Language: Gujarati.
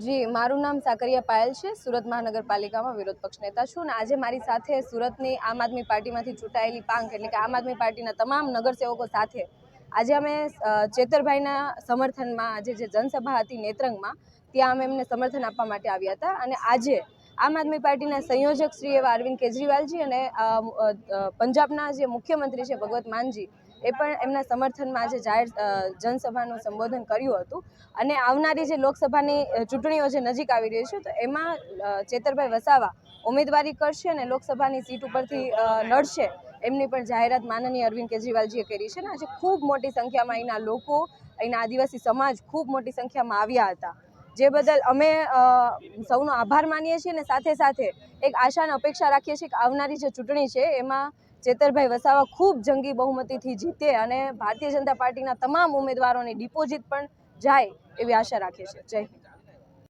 જી, મારું નામ સાકરિયા પાયલ છે। સુરત મહાનગરપાલિકામાં વિરોધ પક્ષ નેતા છું અને આજે મારી સાથે સુરતની આમ આદમી પાર્ટીમાંથી ચૂંટાયેલી પાંખ એટલે કે આમ આદમી પાર્ટીના તમામ નગરસેવકો સાથે આજે અમે ચેતરભાઈના સમર્થનમાં આજે જે જનસભા હતી નેત્રંગમાં, ત્યાં અમે એમને સમર્થન આપવા માટે આવ્યા હતા। અને આજે આમ આદમી પાર્ટીના સંયોજક શ્રી એવા અરવિંદ કેજરીવાલજી અને પંજાબના જે મુખ્યમંત્રી છે ભગવત માનજી, એ પણ એમના સમર્થનમાં આજે જાહેર જનસભાનું સંબોધન કર્યું હતું। અને આવનારી જે લોકસભાની ચૂંટણીઓ જે નજીક આવી રહી છે, તો એમાં ચેતરભાઈ વસાવા ઉમેદવારી કરશે અને લોકસભાની સીટ ઉપરથી લડશે, એમની પણ જાહેરાત માનનીય અરવિંદ કેજરીવાલજીએ કરી છે। આજે ખૂબ મોટી સંખ્યામાં અહીંના લોકો, અહીંના આદિવાસી સમાજ ખૂબ મોટી સંખ્યામાં આવ્યા હતા, જે બદલ અમે સૌનો આભાર માનીએ છીએ અને સાથે સાથે એક આશા અને અપેક્ષા રાખીએ છીએ કે આવનારી જે ચૂંટણી છે એમાં ચેતરભાઈ વસાવા ખૂબ જંગી બહુમતીથી જીતે અને ભારતીય જનતા પાર્ટીના તમામ ઉમેદવારોની ડિપોઝિટ પણ જાય એવી આશા રાખીએ છીએ। જય હિન્દ।